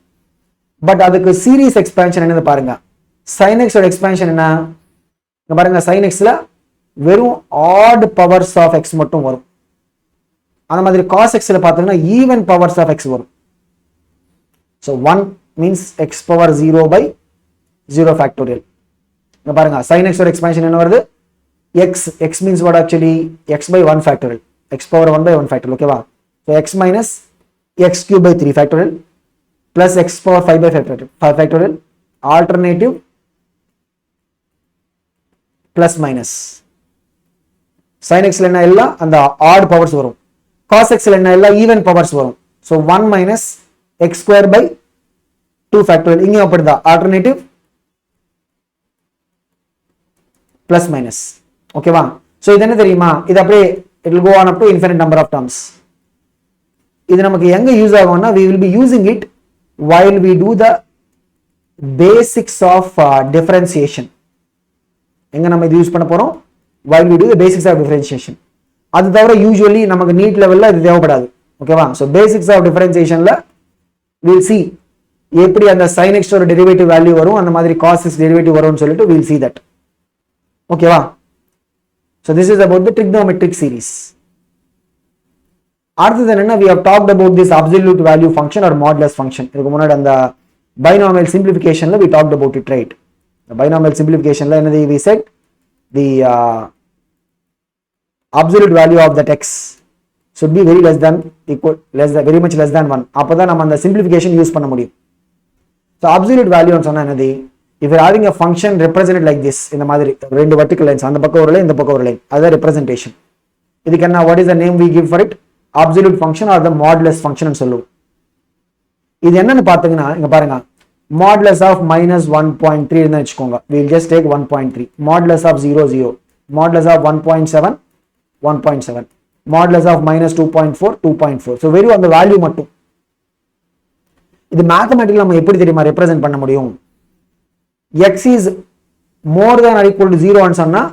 but அதுக்கு சீரிஸ் எக்ஸ்பான்ஷன் என்னது பாருங்க sin x ஓட எக்ஸ்பான்ஷன் என்ன இங்க பாருங்க sin x ல வெறும் odd powers of x மட்டும் வரும் அந்த மாதிரி cos x ல பாத்தீங்கன்னா even powers of x வரும் so 1 means x power 0 by 0 factorial இங்க பாருங்க sin x ஓட எக்ஸ்பான்ஷன் என்ன வருது x means what actually x by 1 factorial x power 1 by 1 factorial okay va so x minus x cube by 3 factorial plus x power 5 by 5 factorial alternative plus minus sin x ல என்ன எல்லாம் அந்த odd powers வரும் cos x ல என்ன எல்லாம் even powers வரும் so 1 minus x square by 2 factorial இங்க அப்படிதான் alternative plus minus okay வா so இது என்ன தெரியுமா இது அப்படியே it will go on up to infinite number of terms இது நமக்கு எங்க யூஸ் ஆகும்னா we will be using it while we do the basics of differentiation எங்க நம்ம இது யூஸ் பண்ண போறோம் while we do the basics of differentiation அது தவிர யூஸ்வலி நமக்கு நீட் லெவலில் இது தேவைப்படாது. ஓகேவா? ஸோ பேசிக்ஸ் ஆஃப் டிஃபரன்சியேஷனில் வில் சி எப்படி அந்த sin x ஒரு டெரிவேட்டிவ் வேல்யூ வரும், அந்த மாதிரி cos x டெரிவேட்டிவ் வரும்னு சொல்லிட்டு வில் சி தட். ஓகேவா? So this is about the trigonometric series. அடுத்தது என்னன்னா, we have talked about this absolute value function or modulus function. இதுக்கு முன்னாடி அந்த binomial simplificationல we talked about it, right? The binomial simplificationல என்னது, we said the absolute value of that x should be very less than equal very much less than 1. அப்பதான் நம்ம அந்த simplification use பண்ண முடியும். So absolute value ன்னு சொன்னா என்னது, if you are having a function represented like this, இந்த மாதிரி ரெண்டு vertical lines, அந்த பக்கம் ஒரு லைன் இந்த பக்கம் ஒரு லைன், அது representation. இதுக்கு என்ன, what is the name we give for it? Absolute function or the modulus function ன்னு சொல்லுவோம். இது என்னன்னு பார்த்தீங்கன்னா, இங்க பாருங்க, modulus of -1.3 ன்னு வெச்சுக்கோங்க. We will just take 1.3. Modulus of 0 0. Modulus of 1.7 1.7. Modulus of -2.4 2.4. So வெறும் அந்த வேல்யூ மட்டும். இது மேத்தமேட்டிக்கலா நம்ம எப்படி தெரியுமா ரெப்ரசென்ட் பண்ண முடியும்? x is more than or equal to 0 ன்னு சொன்னா,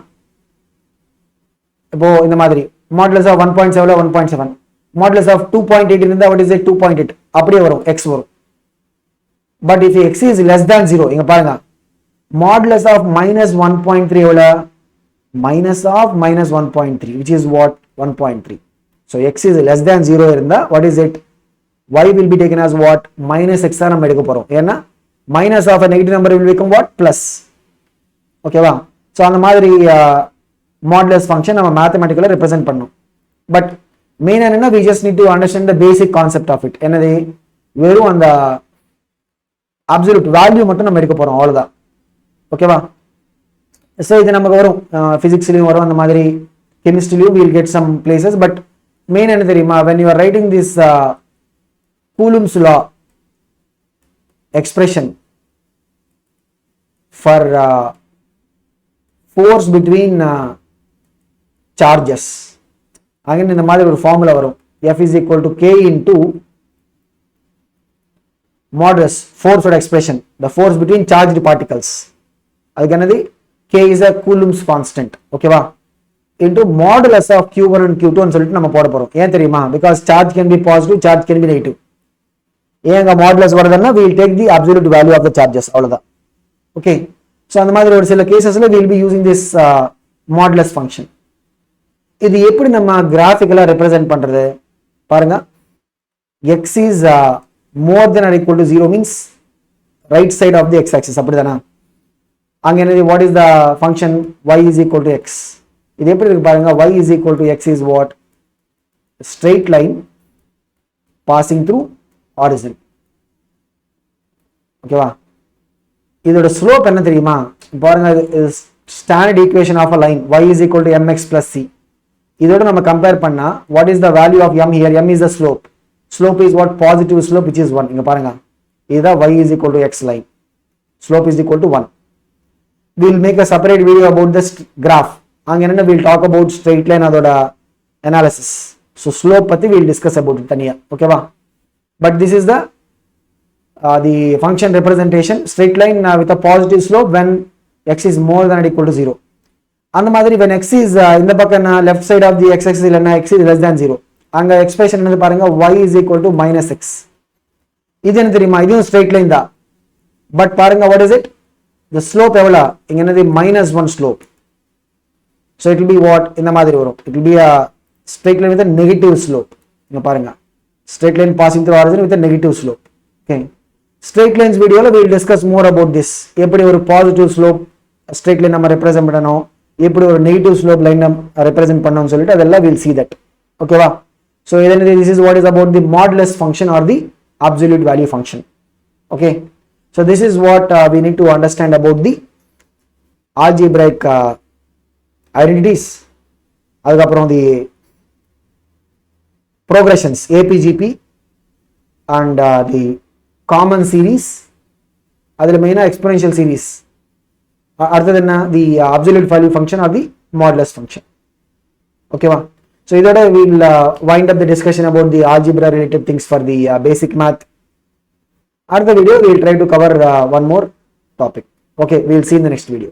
இப்போ இந்த மாதிரி modulus of 1.7 1.7, modulus of 2.8 இருந்தா what is it, 2.8 அப்படியே வரும், x வரும். But if x is less than 0, இங்க பாருங்க, modulus of -1.3 எவ்வளவு, minus of -1.3, which is what, 1.3. So x is less than 0 இருந்தா what is it, y will be taken as what, minus x தான் நம்ம எடுக்க போறோம். ஏன்னா minus of a negative number will become what, plus. ஓகேவா? So அந்த மாதிரி modulus function நம்ம மேத்தமெட்டிக்கலா ரெப்ரசென்ட் பண்ணோம். பட் மெயின் என்னன்னா, we just need to understand the basic concept of it. என்னது, வெறும் அந்த absolute value மட்டும் நம்ம எடுக்க போறோம், அவ்வளவுதான். ஓகேவா? ஸோ இது நமக்கு வரும், பிசிக்ஸ்லயும் வரும், அந்த மாதிரி கெமிஸ்ட்ரிலையும் we'll get some places. But main என்ன தெரியுமா, when you are writing this Coulomb's law expression for force between charges, again இந்த மாதிரி ஒரு ஃபார்முலா வரும், F is equal to K into modulus force or expression, the force between charged particles. அதுக்கு என்னது, K is a Coulomb's constant. ஓகேவா? into modulus of Q1 and Q2 ன்னு சொல்லிட்டு நம்ம போட போறோம். ஏன் தெரியுமா, because charge can be positive, charge can be negative. ஏங்க மாடுலஸ் வருதுன்னா we will take the absolute value of the charges, அவ்வளவுதான். ஓகே, ஸோ அந்த மாதிரி ஒரு சில கேசஸ்ல we will be using this modulus function. இது எப்படி நம்ம கிராஃபிக்கலா ரெப்ரசென்ட் பண்றது பாருங்க. x is more than or equal to 0 means right side of the x axis, அப்படிதானா? அங்க என்னது, what is the function, y is equal to x. இது எப்படி இருக்கு பாருங்க, y is equal to x is what, straight line passing through origin. ஓகேவா? இதோட slope என்ன தெரியுமா பாருங்க, standard equation of a line y is equal to mx plus c. இதோட நம்ம கம்பேர் பண்ணா what is the value of m here, m is the slope, slope is what, positive slope, which is 1. இங்க பாருங்க, இதுதான் y is equal to x line, slope is equal to 1. we will make a separate video about this graph. அங்க என்ன, we will talk about straight line அதோட analysis. so slope பத்தி we will discuss about it தனியா. ஓகேவா? but this is the function representation, straight line with a positive slope when x is more than or equal to 0. அந்த மாதிரி when x is இந்த பக்கம் left side of the x axis இல்லனா x is less than 0, அங்க expression என்னது பாருங்க, y is equal to minus x. இது என்ன தெரியுமா, இதுவும் straight line தான். பட் பாருங்க what is it, the slope எவ்வளவு, இங்க என்னது -1 slope. so it will be what, இந்த மாதிரி வரும், it will be a straight line with a negative slope. இங்க பாருங்க, straight line passing through origin with a negative slope. okay, straight lines வீடியோல we will discuss more about this. எப்படி ஒரு positive slope straight line நம்ம represent பண்ணனும், எப்படி ஒரு negative slope line நம்ம ரெப்ரசென்ட் பண்ணனும்னு சொல்லிட்டு அதெல்லாம் we will see that. ஓகேவா? so this is what is about the modulus function or the absolute value function. okay, so this is what we need to understand about the algebraic identities. அதுக்கப்புறம் the progressions, APGP and the common series, அதுல மெயினா exponential series. அடுத்தது என்ன, the absolute value function or the modulus function. ஓகேவா? so இதோட we will wind up the discussion about the algebra related things for the basic math. அடுத்த video we will try to cover one more topic. okay, we will see in the next video.